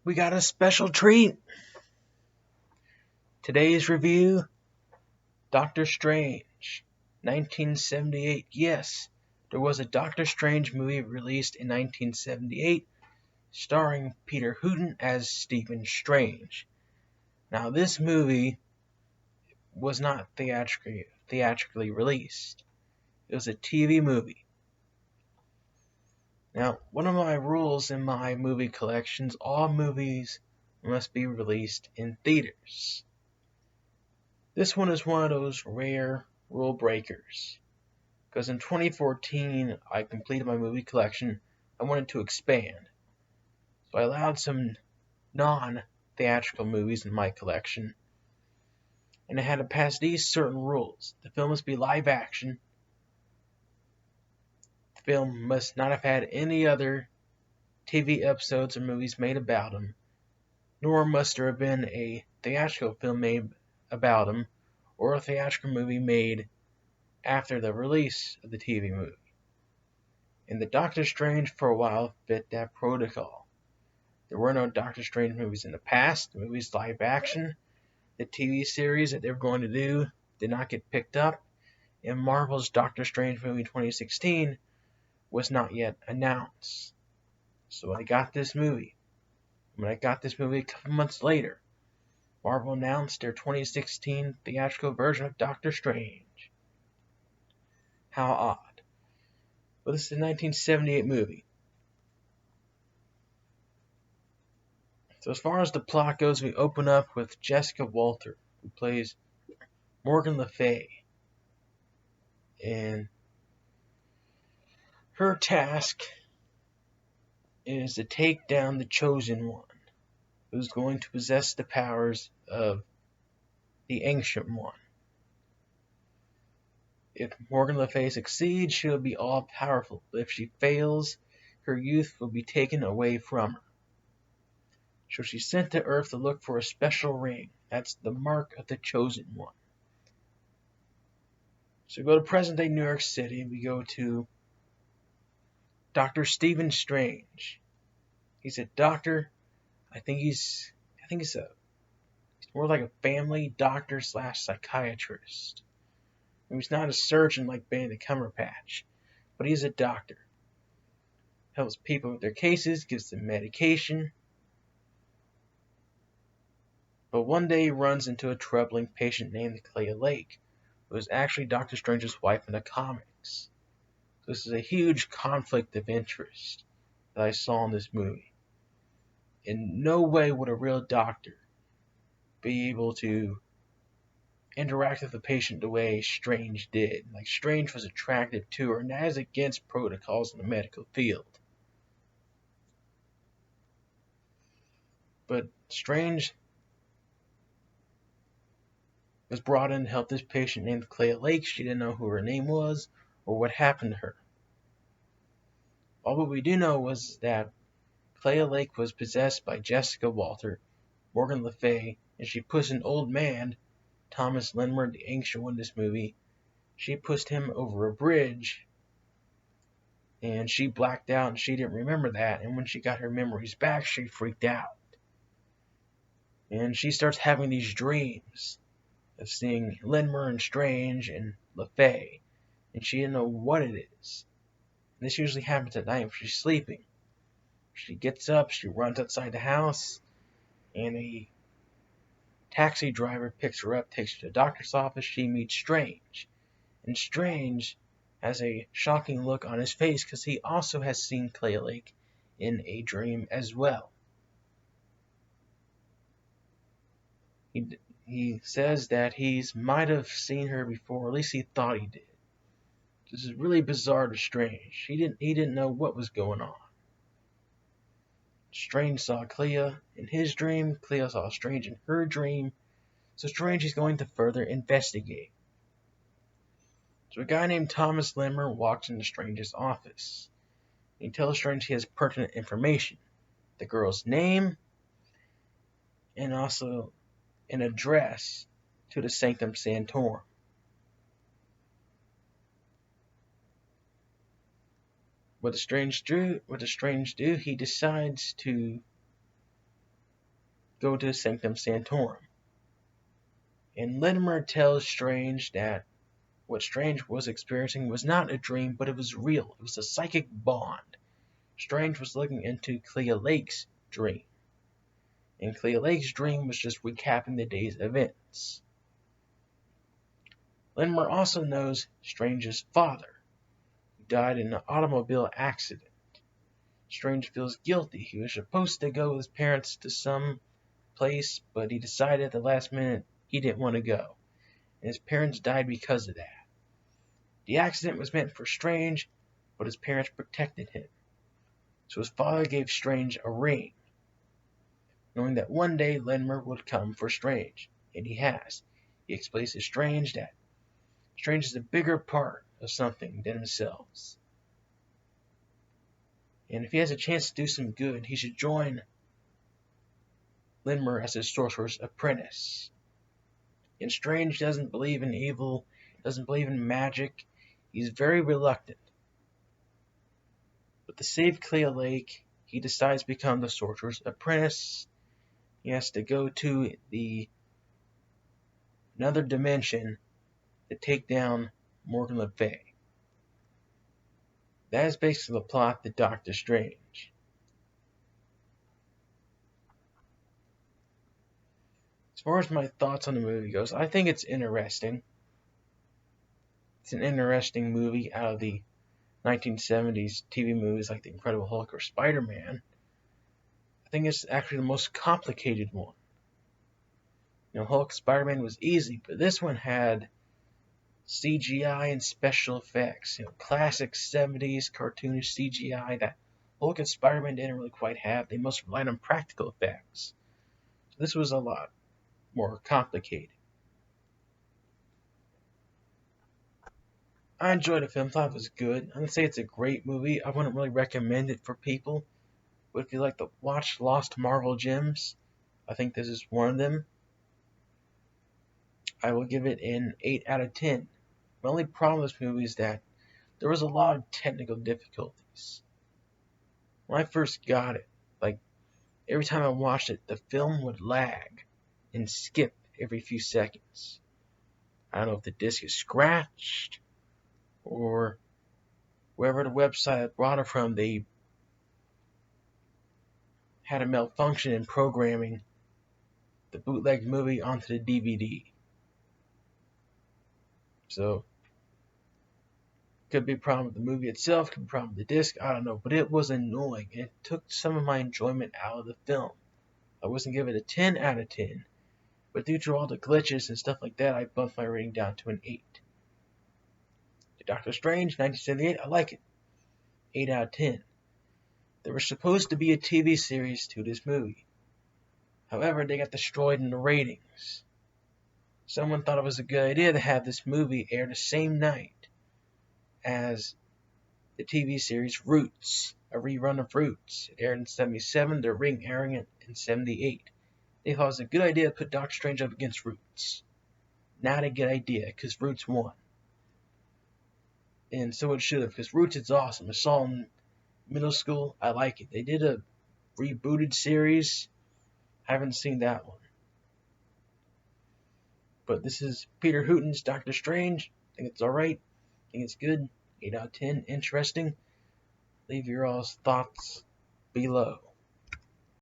We got a special treat. Today's review, Doctor Strange, 1978. Yes, there was a Doctor Strange movie released in 1978 starring Peter Hooton as Stephen Strange. Now, this movie was not theatrically released. It was a TV movie. Now, one of my rules in my movie collections, all movies must be released in theaters. This one is one of those rare rule breakers. Because in 2014, I completed my movie collection. I wanted to expand. So I allowed some non theatrical movies in my collection. And I had to pass these certain rules. The film must be live action. The film must not have had any other TV episodes or movies made about him. Nor must there have been a theatrical film made about him or a theatrical movie made after the release of the TV movie. And the Doctor Strange for a while fit that protocol. There were no Doctor Strange movies in the past. The movies live action, the TV series that they were going to do did not get picked up, and Marvel's Doctor Strange movie 2016 was not yet announced. So I got this movie. When I got this movie a couple months later, Marvel announced their 2016 theatrical version of Doctor Strange. How odd. But this is a 1978 movie. So as far as the plot goes, we open up with Jessica Walter, who plays Morgan Le Fay. And her task is to take down the Chosen One, who's going to possess the powers of the Ancient One. If Morgan Le Fay succeeds, she'll be all-powerful, but if she fails, her youth will be taken away from her. So she's sent to Earth to look for a special ring. That's the mark of the Chosen One. So we go to present-day New York City. We go to Dr. Stephen Strange. He's a doctor. I think he's more like a family doctor slash psychiatrist. He's not a surgeon like Benedict Cumberbatch, but he's a doctor. Helps people with their cases, gives them medication. But one day he runs into a troubling patient named Clea Lake, who is actually Doctor Strange's wife in the comics. So this is a huge conflict of interest that I saw in this movie. In no way would a real doctor be able to interact with the patient the way Strange did. Like, Strange was attractive to her, and that is against protocols in the medical field. But Strange was brought in to help this patient named Clea Lake. She didn't know who her name was or what happened to her. All what we do know was that Clea Lake was possessed by Jessica Walter, Morgan Le Fay, and she pushed an old man, Thomas Linwood, the ancient one in this movie. She pushed him over a bridge, and she blacked out and she didn't remember that. And when she got her memories back, she freaked out. And she starts having these dreams of seeing Linmer and Strange and Le Fay, and she didn't know what it is. And this usually happens at night when she's sleeping. She gets up, she runs outside the house, and a taxi driver picks her up, takes her to the doctor's office. She meets Strange. And Strange has a shocking look on his face because he also has seen Clea Lake in a dream as well. He says that he might have seen her before, or at least he thought he did. This is really bizarre to Strange. He didn't know what was going on. Strange saw Clea in his dream. Clea saw Strange in her dream. So Strange is going to further investigate. So a guy named Thomas Linmer walks into Strange's office. He tells Strange he has pertinent information. The girl's name, and also an address to the Sanctum Sanctorum. What does Strange do? He decides to go to Sanctum Sanctorum. And Latimer tells Strange that what Strange was experiencing was not a dream, but it was real. It was a psychic bond. Strange was looking into Clea Lake's dream. And Clea Lake's dream was just recapping the day's events. Latimer also knows Strange's father, who died in an automobile accident. Strange feels guilty. He was supposed to go with his parents to some place, but he decided at the last minute he didn't want to go. And his parents died because of that. The accident was meant for Strange, but his parents protected him. So his father gave Strange a ring, knowing that one day Latimer would come for Strange, and he has. He explains to Strange that Strange is a bigger part of something than themselves. And if he has a chance to do some good, he should join Latimer as his sorcerer's apprentice. And Strange doesn't believe in evil, doesn't believe in magic. He's very reluctant. But to save Clea Lake, he decides to become the sorcerer's apprentice. He has to go to another dimension to take down Morgan Le Fay. That is basically the plot to Doctor Strange. As far as my thoughts on the movie goes, I think it's interesting. It's an interesting movie out of the 1970s TV movies like The Incredible Hulk or Spider-Man. I think it's actually the most complicated one. Hulk Spider-Man was easy, but this one had CGI and special effects. Classic 70s cartoonish CGI that Hulk and Spider-Man didn't really quite have. They most relied on practical effects. So this was a lot more complicated. I enjoyed the film. Thought it was good. I wouldn't say it's a great movie. I wouldn't really recommend it for people. But if you like to watch Lost Marvel Gems, I think this is one of them. I will give it an 8 out of 10. My only problem with this movie is that there was a lot of technical difficulties. When I first got it, every time I watched it, the film would lag and skip every few seconds. I don't know if the disc is scratched or wherever the website I brought it from, they had a malfunction in programming the bootleg movie onto the DVD. So, could be a problem with the movie itself, could be a problem with the disc, I don't know, but it was annoying. It took some of my enjoyment out of the film. I wasn't giving it a 10 out of 10, but due to all the glitches and stuff like that, I bumped my rating down to an 8. Doctor Strange, 1978, I like it. 8 out of 10. There was supposed to be a TV series to this movie. However, they got destroyed in the ratings. Someone thought it was a good idea to have this movie air the same night as the TV series Roots, a rerun of Roots. It aired in 77, The Ring airing it in 78. They thought it was a good idea to put Doctor Strange up against Roots. Not a good idea, because Roots won. And so it should have, because Roots is awesome. I saw it in middle school. I like it. They did a rebooted series. I haven't seen that one. But this is Peter Hooton's Doctor Strange. I think it's alright. I think it's good. 8 out of 10. Interesting. Leave your all's thoughts below.